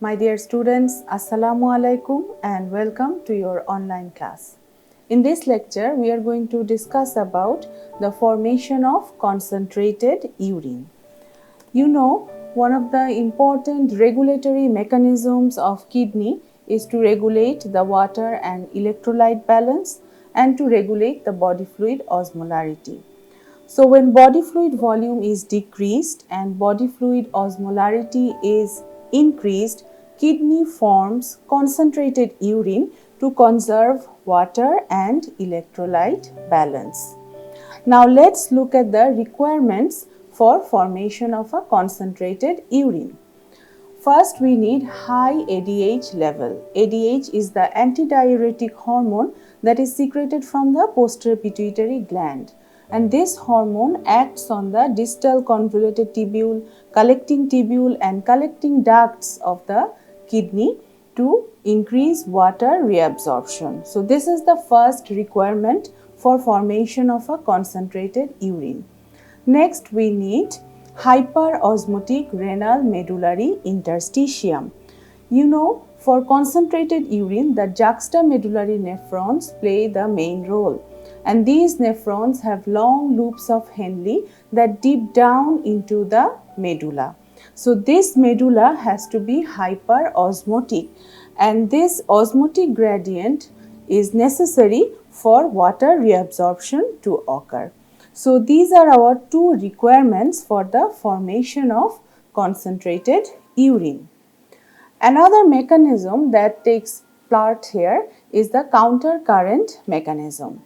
My dear students, Assalamu alaikum and welcome to your online class. In this lecture, we are going to discuss about the formation of concentrated urine. You know, one of the important regulatory mechanisms of kidney is to regulate the water and electrolyte balance and to regulate the body fluid osmolarity. So when body fluid volume is decreased and body fluid osmolarity is increased, kidney forms concentrated urine to conserve water and electrolyte balance. Now let's look at the requirements for formation of a concentrated urine. First, we need high ADH level. ADH is the antidiuretic hormone that is secreted from the posterior pituitary gland. And this hormone acts on the distal convoluted tubule, and collecting ducts of the kidney to increase water reabsorption. So this is the first requirement for formation of a concentrated urine. Next, we need hyperosmotic renal medullary interstitium. You know, for concentrated urine, the juxtamedullary nephrons play the main role. And these nephrons have long loops of Henle that deep down into the medulla. So this medulla has to be hyperosmotic, and this osmotic gradient is necessary for water reabsorption to occur. So these are our two requirements for the formation of concentrated urine. Another mechanism that takes part here is the counter current mechanism.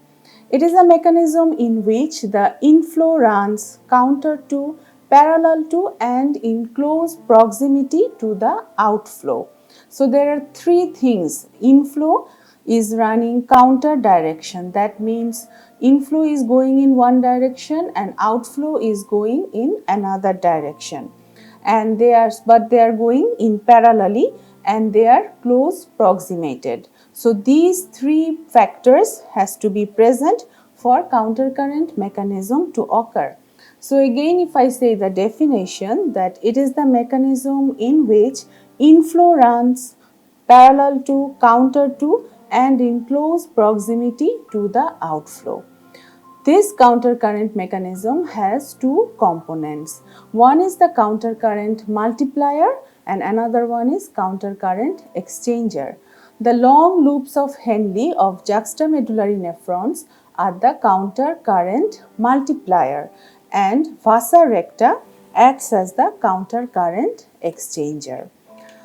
It is a mechanism in which the inflow runs counter to, parallel to, and in close proximity to the outflow. So there are three things. Inflow is running counter direction. That means inflow is going in one direction and outflow is going in another direction. And they are going in parallelly and they are close proximated. So these three factors has to be present for countercurrent mechanism to occur. So again, if I say the definition, that it is the mechanism in which inflow runs parallel to, counter to, and in close proximity to the outflow. This countercurrent mechanism has two components. One is the countercurrent multiplier and another one is countercurrent exchanger. The long loops of Henle of juxtamedullary nephrons are the countercurrent multiplier and vasa recta acts as the countercurrent exchanger.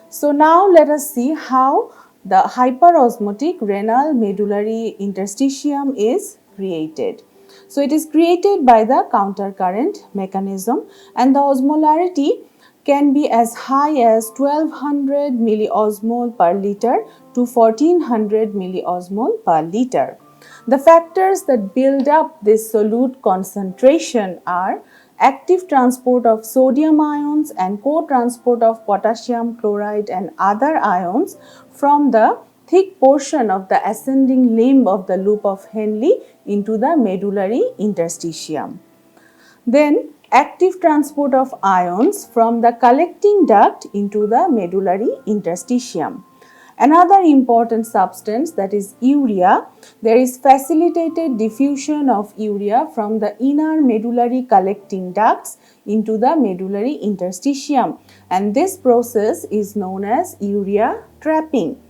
So now let us see how the hyperosmotic renal medullary interstitium is created. So it is created by the countercurrent mechanism and the osmolarity can be as high as 1200 milliosmol per liter to 1400 milliosmol per liter. The factors that build up this solute concentration are active transport of sodium ions and co-transport of potassium chloride and other ions from the thick portion of the ascending limb of the loop of Henle into the medullary interstitium. Then active transport of ions from the collecting duct into the medullary interstitium. Another important substance, that is urea, there is facilitated diffusion of urea from the inner medullary collecting ducts into the medullary interstitium, and this process is known as urea trapping.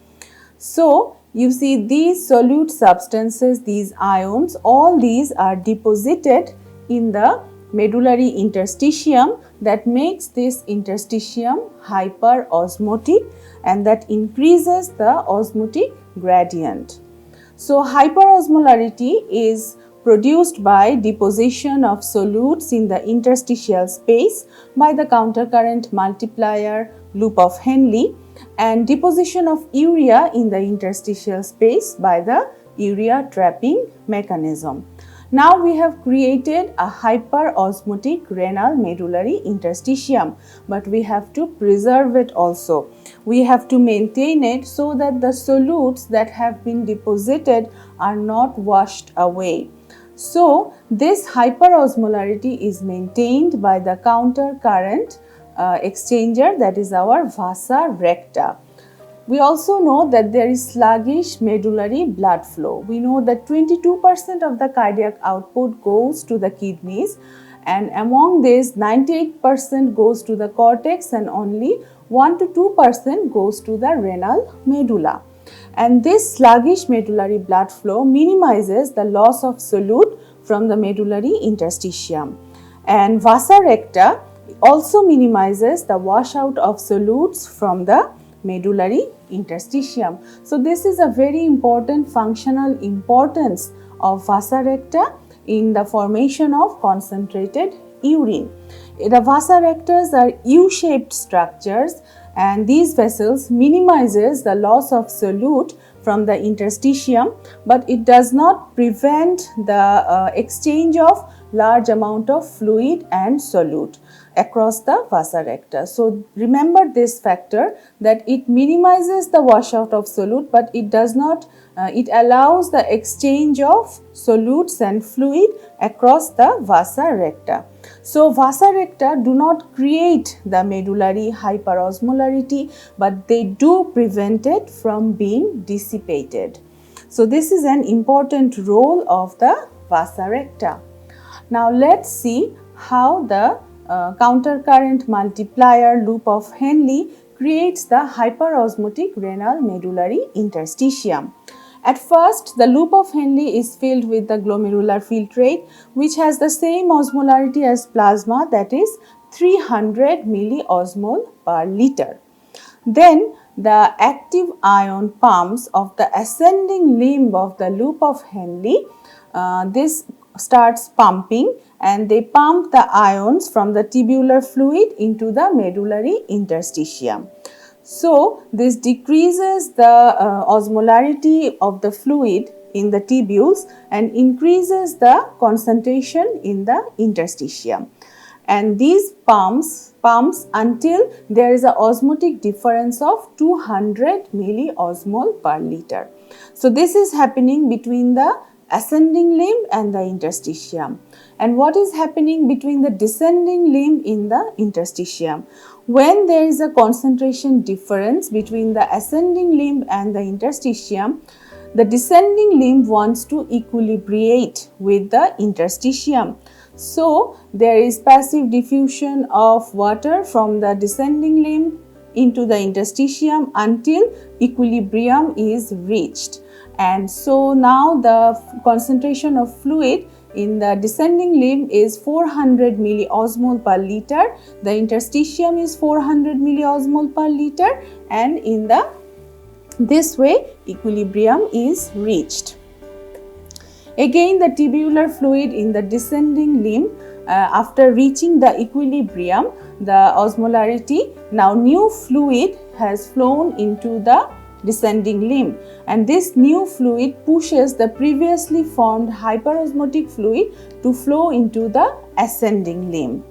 So you see these solute substances, these ions, all these are deposited in the medullary interstitium that makes this interstitium hyperosmotic and that increases the osmotic gradient. So hyperosmolarity is produced by deposition of solutes in the interstitial space by the countercurrent multiplier loop of Henle and deposition of urea in the interstitial space by the urea trapping mechanism. Now we have created a hyperosmotic renal medullary interstitium, but we have to preserve it also. We have to maintain it so that the solutes that have been deposited are not washed away. So this hyperosmolarity is maintained by the counter current exchanger, that is our vasa recta. We also know that there is sluggish medullary blood flow. We know that 22% of the cardiac output goes to the kidneys, and among this 98% goes to the cortex and only 1 to 2% goes to the renal medulla. And this sluggish medullary blood flow minimizes the loss of solute from the medullary interstitium. And vasa recta also minimizes the washout of solutes from the medullary interstitium. So this is a very important functional importance of vasa recta in the formation of concentrated urine. The vasa rectas are U-shaped structures, and these vessels minimizes the loss of solute from the interstitium, but it does not prevent the exchange of large amount of fluid and solute across the vasa recta. So remember this factor, that it minimizes the washout of solute, but it does not, it allows the exchange of solutes and fluid across the vasa recta. So vasa recta do not create the medullary hyperosmolarity, but they do prevent it from being dissipated. So this is an important role of the vasa recta. Now let's see how the countercurrent multiplier loop of Henle creates the hyperosmotic renal medullary interstitium. At first, the loop of Henle is filled with the glomerular filtrate, which has the same osmolarity as plasma, that is 300 milliosmol per liter. Then the active ion pumps of the ascending limb of the loop of Henle, this starts pumping, and they pump the ions from the tubular fluid into the medullary interstitium. So this decreases the osmolarity of the fluid in the tubules and increases the concentration in the interstitium. And these pumps until there is an osmotic difference of 200 milliosmol per liter. So this is happening between the ascending limb and the interstitium. And what is happening between the descending limb in the interstitium? When there is a concentration difference between the ascending limb and the interstitium, the descending limb wants to equilibrate with the interstitium. So there is passive diffusion of water from the descending limb into the interstitium until equilibrium is reached. And so now the concentration of fluid in the descending limb is 400 milliosmol per liter, the interstitium is 400 milliosmol per liter, and in this way equilibrium is reached. Again, the tubular fluid in the descending limb, after reaching the equilibrium, the osmolarity, now new fluid has flown into the descending limb, and this new fluid pushes the previously formed hyperosmotic fluid to flow into the ascending limb.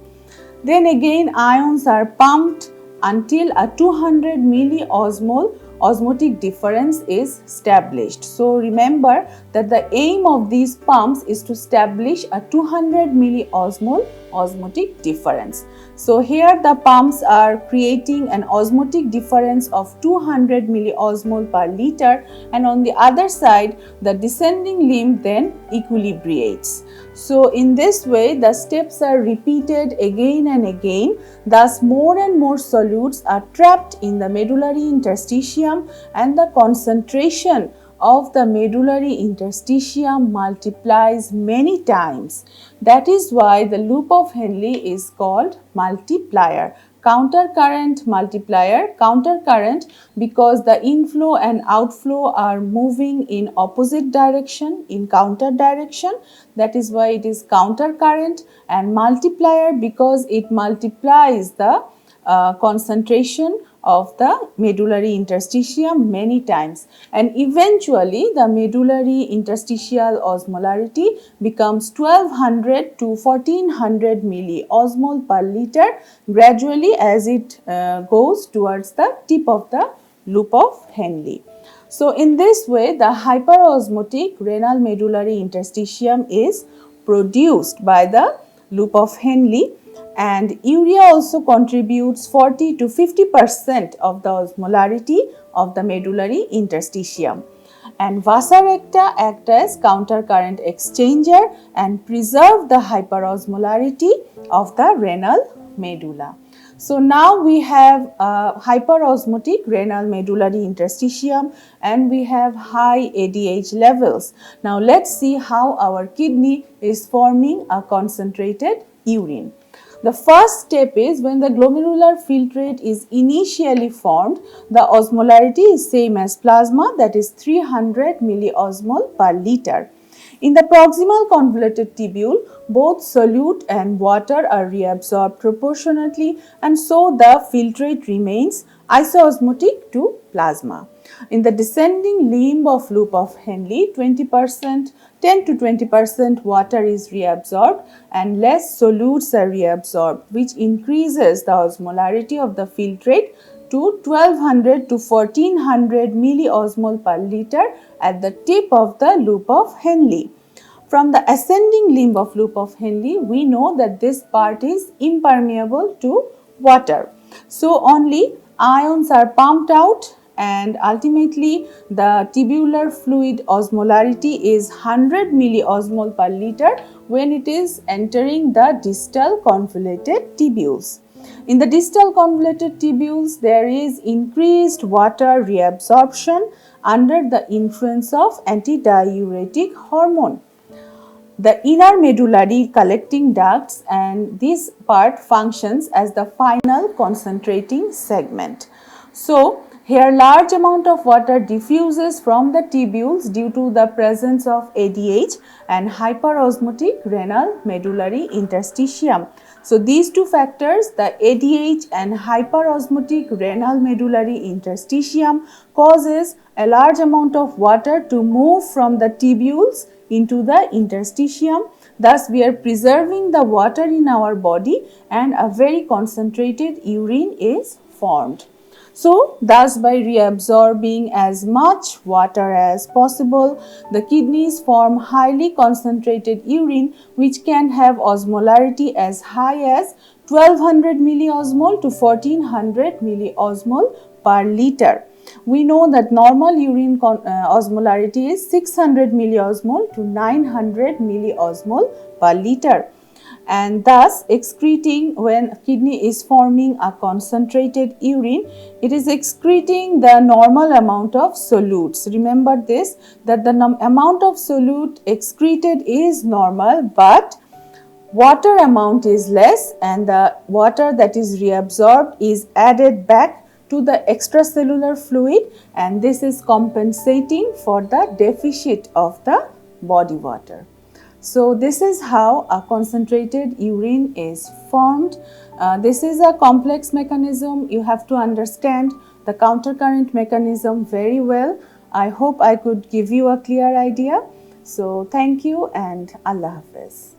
Then again ions are pumped until a 200 milliosmol osmotic difference is established. So remember that the aim of these pumps is to establish a 200 milliosmol osmotic difference. So here the pumps are creating an osmotic difference of 200 milliosmol per liter, and on the other side the descending limb then equilibrates. So in this way the steps are repeated again and again, thus more and more solutes are trapped in the medullary interstitium and the concentration of the medullary interstitium multiplies many times. That is why the loop of Henle is called multiplier. Countercurrent multiplier, countercurrent because the inflow and outflow are moving in opposite direction, in counter direction, that is why it is countercurrent, and multiplier because it multiplies the concentration of the medullary interstitium many times, and eventually the medullary interstitial osmolarity becomes 1200 to 1400 milliosmol per liter gradually as it goes towards the tip of the loop of Henle. So in this way the hyperosmotic renal medullary interstitium is produced by the loop of Henle, and urea also contributes 40 to 50% of the osmolarity of the medullary interstitium. And vasa recta act as countercurrent exchanger and preserve the hyperosmolarity of the renal medulla. So now we have hyperosmotic renal medullary interstitium and we have high ADH levels. Now let's see how our kidney is forming a concentrated urine. The first step is when the glomerular filtrate is initially formed, the osmolarity is same as plasma, that is 300 milliosmol per liter. In the proximal convoluted tubule, both solute and water are reabsorbed proportionately and so the filtrate remains isoosmotic to plasma. In the descending limb of loop of Henle, 10 to 20% water is reabsorbed and less solutes are reabsorbed, which increases the osmolarity of the filtrate to 1200 to 1400 milliosmol per liter at the tip of the loop of Henle. From the ascending limb of loop of Henle, we know that this part is impermeable to water. So only ions are pumped out and ultimately the tubular fluid osmolarity is 100 milliosmol per liter when it is entering the distal convoluted tubules. In the distal convoluted tubules, there is increased water reabsorption under the influence of antidiuretic hormone. The inner medullary collecting ducts and this part functions as the final concentrating segment. So, here large amount of water diffuses from the tubules due to the presence of ADH and hyperosmotic renal medullary interstitium. So, these two factors, the ADH and hyperosmotic renal medullary interstitium, causes a large amount of water to move from the tubules into the interstitium. Thus, we are preserving the water in our body and a very concentrated urine is formed. So, thus by reabsorbing as much water as possible, the kidneys form highly concentrated urine which can have osmolarity as high as 1200 milliosmol to 1400 milliosmol per liter. We know that normal urine osmolarity is 600 milliosmol to 900 milliosmol per liter. And thus excreting, when kidney is forming a concentrated urine, it is excreting the normal amount of solutes. Remember this, that the amount of solute excreted is normal, but water amount is less and the water that is reabsorbed is added back to the extracellular fluid, and this is compensating for the deficit of the body water. So, this is how a concentrated urine is formed. This is a complex mechanism. You have to understand the countercurrent mechanism very well. I hope I could give you a clear idea. So, thank you and Allah Hafiz.